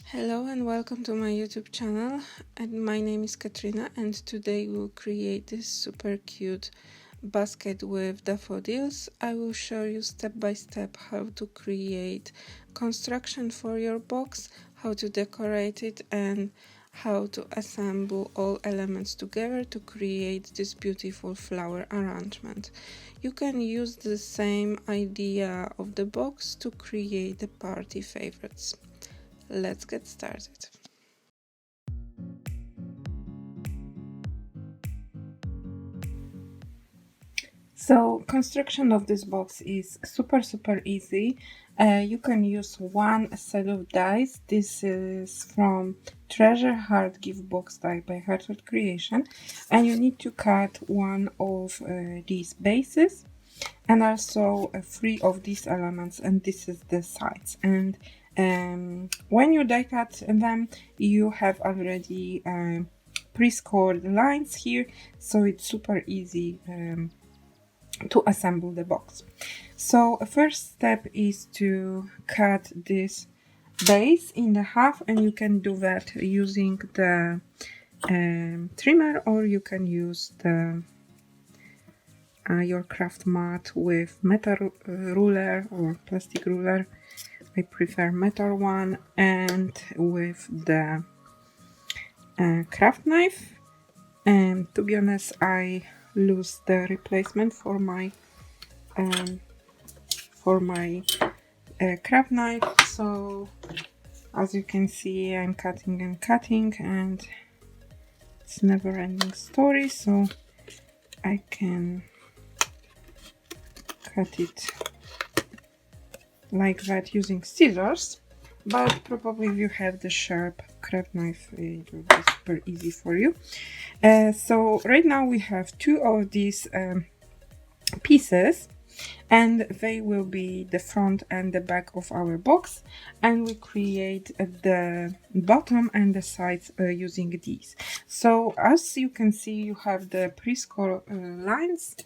Hello and welcome to my YouTube channel, and my name is Katrina, and today we'll create this super cute basket with daffodils. I will show you step by step how to create construction for your box, how to decorate it, and how to assemble all elements together to create this beautiful flower arrangement. You can use the same idea of the box to create the party favorites. Let's get started. So construction of this box is super easy. You can use one set of dies. This is from Treasure Heart Gift Box Die by Heartfelt Creation, and you need to cut one of these bases and also three of these elements, and this is the sides. And when you die cut them, you have already pre-scored lines here, so it's super easy to assemble the box. So first step is to cut this base in the half, and you can do that using the trimmer, or you can use the your craft mat with metal ruler or plastic ruler. I prefer metal one, and with the craft knife. And to be honest, I lose the replacement for my craft knife, so as you can see, I'm cutting and cutting, and it's never-ending story, so I can cut it like that using scissors, but probably if you have the sharp craft knife, it will be super easy for you. So right now we have two of these pieces, and they will be the front and the back of our box, and we create the bottom and the sides using these. So as you can see, you have the pre-score lines,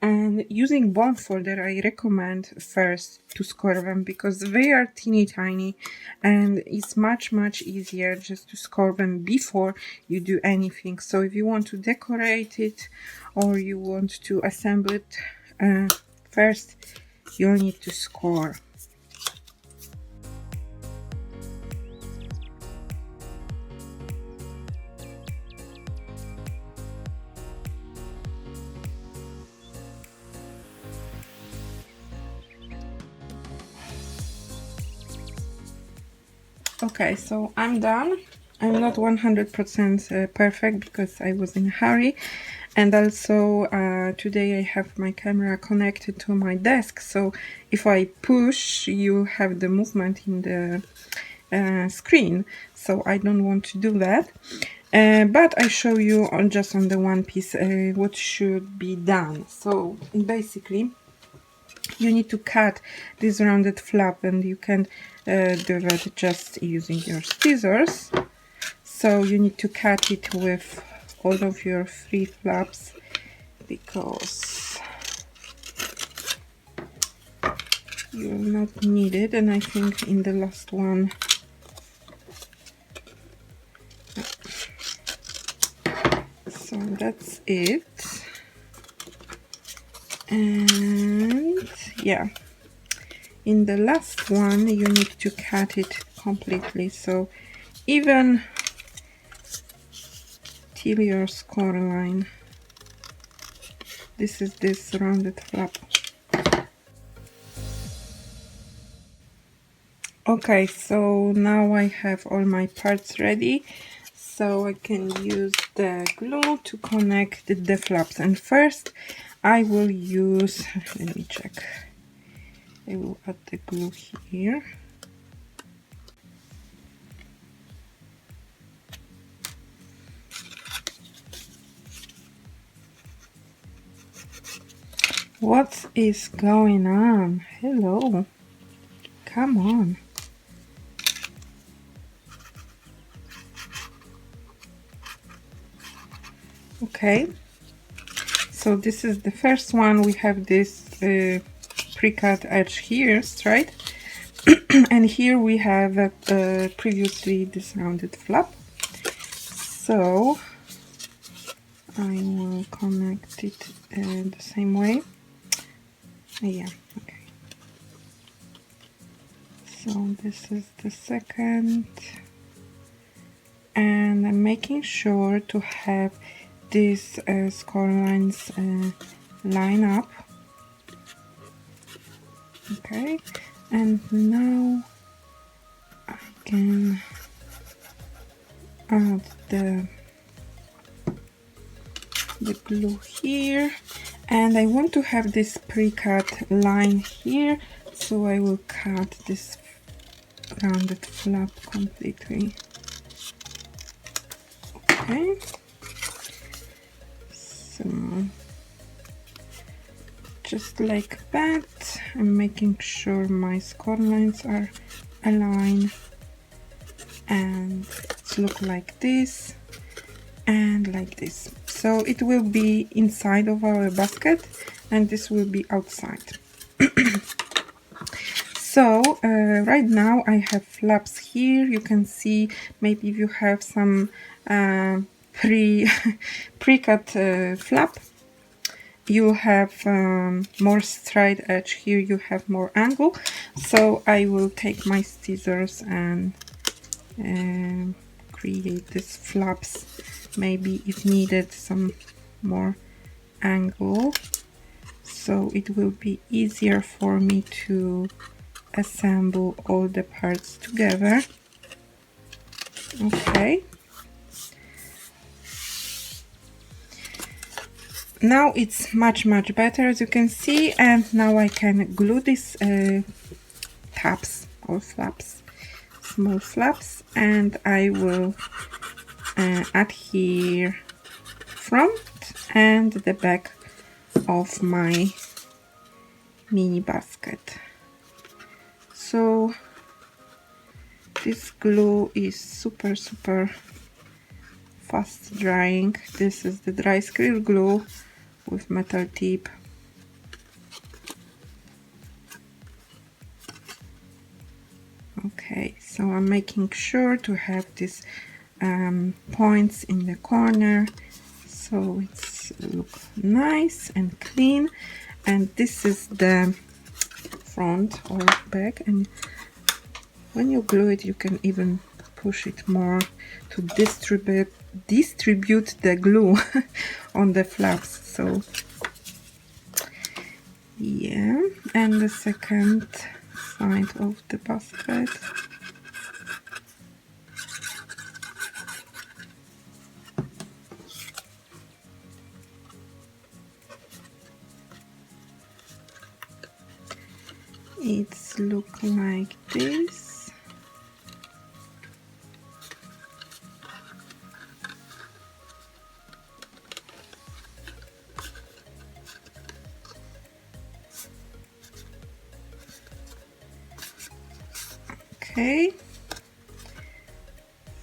and using bond folder I recommend first to score them because they are teeny tiny, and it's much easier just to score them before you do anything. So if you want to decorate it or you want to assemble it, first you'll need to score. Okay, so I'm done. I'm not 100% perfect because I was in a hurry, and also today I have my camera connected to my desk, so if I push, you have the movement in the screen, so I don't want to do that. But I show you just on the one piece what should be done. So basically you need to cut this rounded flap, and you can do that just using your scissors. So you need to cut it with all of your three flaps because you will not need it, and I think in the last one so that's it. And yeah, in the last one you need to cut it completely, so even till your score line. This is this rounded flap. Okay, so now I have all my parts ready, so I can use the glue to connect the flaps. And first I will use, let me check, I will add the glue here. What is going on? Hello, come on. Okay, so this is the first one. We have this pre-cut edge here straight, And here we have a previously disrounded flap. So I will connect it the same way. Yeah, okay. So this is the second, and I'm making sure to have these score lines line up. Okay, and now I can add the glue here, and I want to have this pre-cut line here, so I will cut this rounded flap completely. Okay, so just like that, I'm making sure my score lines are aligned, and it looks like this and like this. So it will be inside of our basket and this will be outside. So right now I have flaps here. You can see, maybe if you have some pre-cut flap, you have more straight edge. Here you have more angle. So I will take my scissors and create these flaps, maybe if needed some more angle, so it will be easier for me to assemble all the parts together. Okay, now it's much better, as you can see, and now I can glue these tabs or flaps, small flaps, and I will adhere front and the back of my mini basket. So this glue is super fast drying. This is the dry skrill glue with metal tip. Okay, so I'm making sure to have these points in the corner, so it's look nice and clean. And this is the front or back, and when you glue it you can even push it more to distribute the glue on the flaps. So yeah, and the second side of the basket. It's look like this. Okay,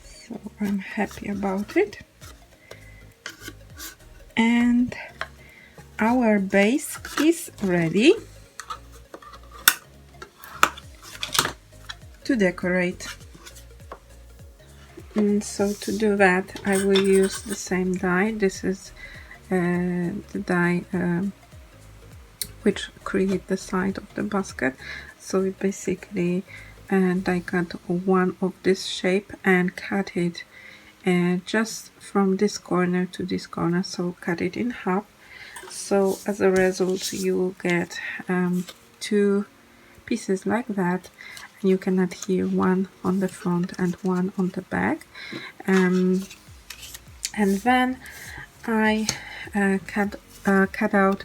so I'm happy about it, and our base is ready to decorate. And so to do that I will use the same dye. This is the dye which create the side of the basket. So we basically die cut one of this shape and cut it just from this corner to this corner, so cut it in half. So as a result you will get two pieces like that, and you can adhere one on the front and one on the back. And then I cut out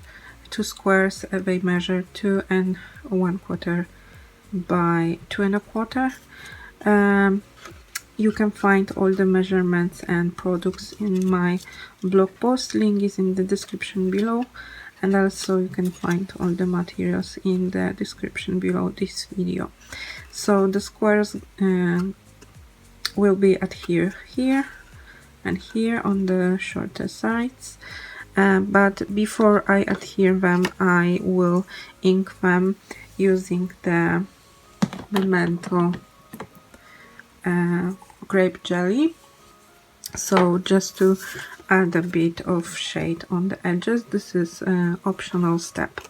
two squares. They measure 2 1/4 by 2 1/4. You can find all the measurements and products in my blog post. Link is in the description below, and also you can find all the materials in the description below this video. So the squares will be adhered here and here on the shorter sides, but before I adhere them I will ink them using the Memento Grape Jelly. So just to add a bit of shade on the edges. This is an optional step.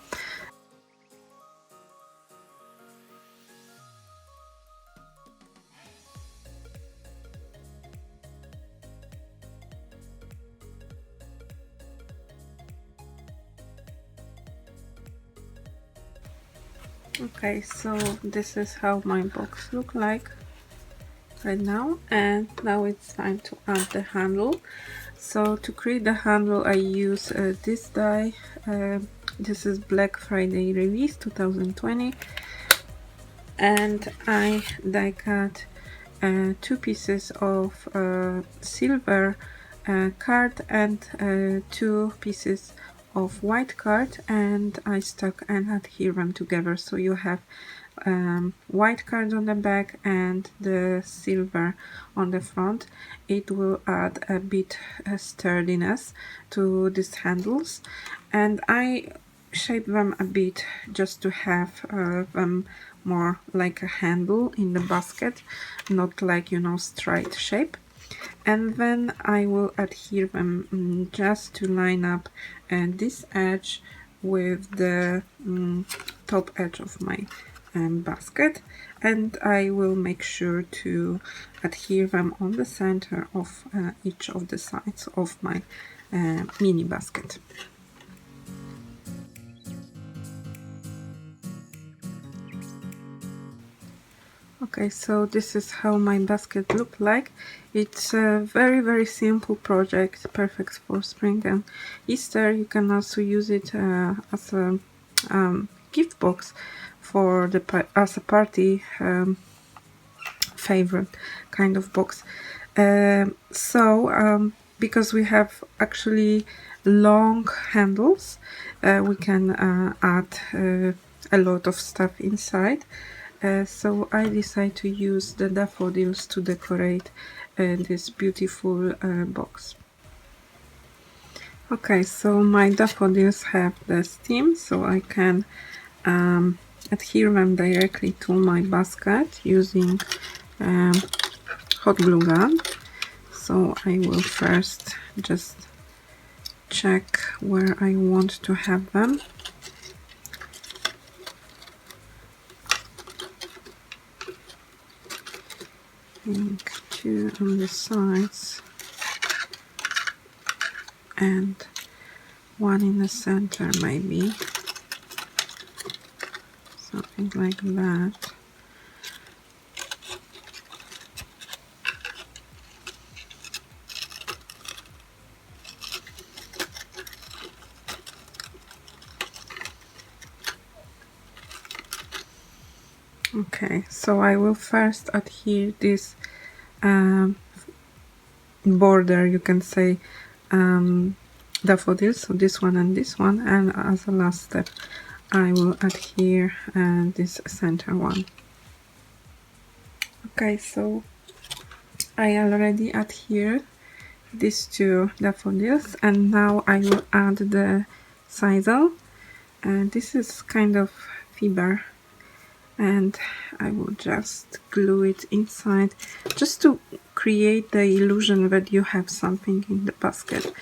Okay, so this is how my box look like right now, and now it's time to add the handle. So to create the handle I use this die. This is Black Friday release 2020, and I die cut 2 pieces of silver card and 2 pieces of white card, and I stuck and adhere them together, so you have white card on the back and the silver on the front. It will add a bit sturdiness to these handles, and I shape them a bit just to have them more like a handle in the basket, not like, you know, straight shape. And then I will adhere them just to line up this edge with the top edge of my basket, and I will make sure to adhere them on the center of each of the sides of my mini basket. Okay, so this is how my basket look like. It's a very simple project, perfect for spring and Easter. You can also use it as a gift box for the as a party favorite kind of box. Because we have actually long handles, we can add a lot of stuff inside. So I decided to use the daffodils to decorate this beautiful box. Okay, so my daffodils have the stem, so I can adhere them directly to my basket using hot glue gun. So I will first just check where I want to have them. And 2 on the sides and 1 in the center, maybe something like that. Okay, so I will first adhere this border, you can say, daffodils, so this one and this one, and as a last step I will adhere this center one. Okay, so I already adhered these 2 daffodils, and now I will add the sisal, and this is kind of fiber, and I will just glue it inside just to create the illusion that you have something in the basket.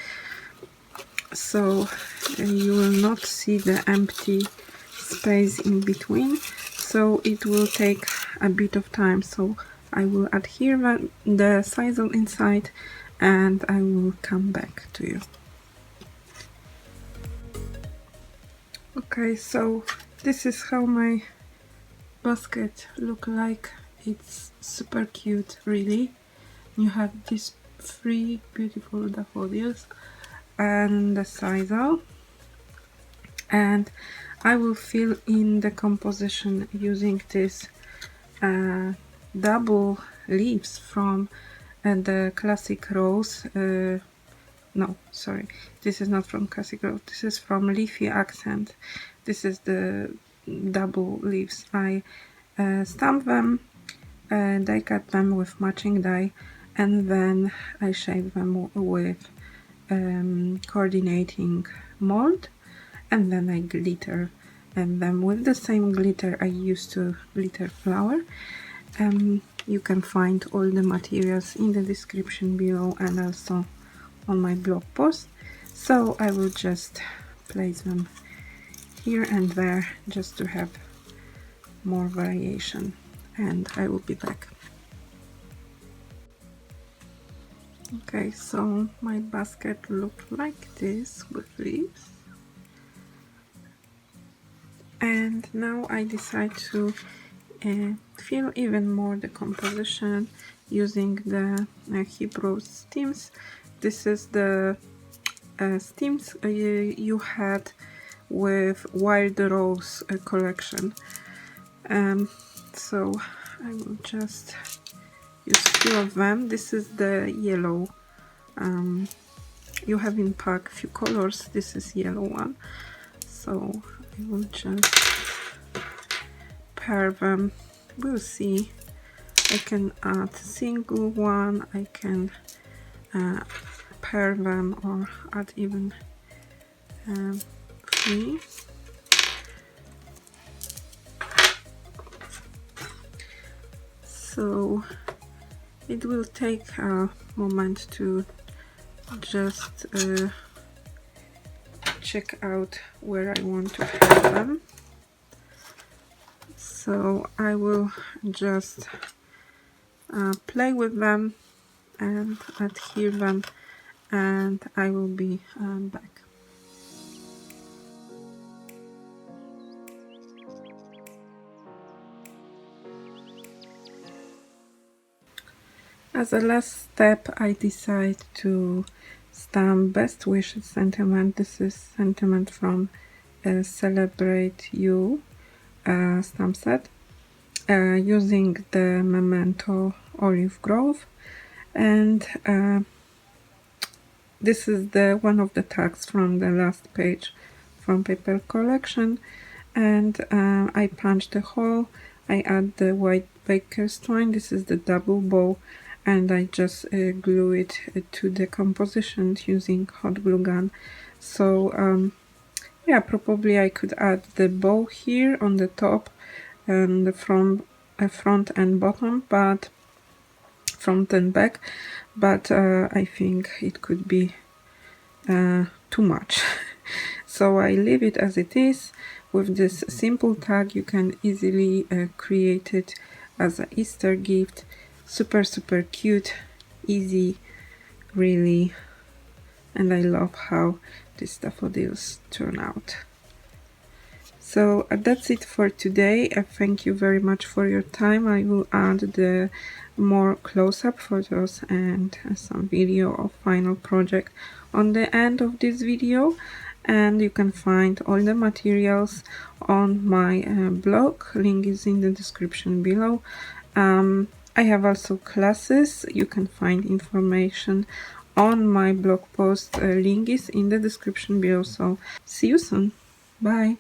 So you will not see the empty space in between, so it will take a bit of time. So I will adhere the sisal inside and I will come back to you. Okay, so this is how my basket look like. It's super cute, really. You have these 3 beautiful daffodils and the sisal, and I will fill in the composition using this double leaves from the Classic Rose. No, sorry, this is not from Classic Rose, this is from Leafy Accent. This is the double leaves. I stamp them, die cut them with matching dye, and then I shape them with coordinating mold, and then I glitter and then with the same glitter I used to glitter flower. You can find all the materials in the description below and also on my blog post. So I will just place them here and there just to have more variation, and I will be back. Okay, so my basket looked like this with leaves, and now I decide to fill even more the composition using the Hebrew stems. This is the stems you had with Wild Rose collection. So I will just use a few of them. This is the yellow. You have in pack a few colors. This is yellow one. So I will just pair them. We'll see. I can add single one. I can pair them or add even 3. So it will take a moment to just check out where I want to have them. So I will just play with them and adhere them, and I will be back. As a last step, I decide to stamp Best Wishes sentiment. This is sentiment from Celebrate You stamp set, using the Memento Olive Grove, and this is the one of the tags from the last page from paper collection. And I punch the hole, I add the white baker's twine. This is the double bow, and I just glue it to the composition using hot glue gun. So yeah, probably I could add the bow here on the top and the front and bottom, but front and back, but I think it could be too much. So I leave it as it is. With this simple tag you can easily create it as an Easter gift. Super cute, easy, really, and I love how these daffodils turn out. So that's it for today. Thank you very much for your time. I will add the more close-up photos and some video of final project on the end of this video, and you can find all the materials on my blog. Link is in the description below. I have also classes. You can find information on my blog post. Link is in the description below. So see you soon. Bye.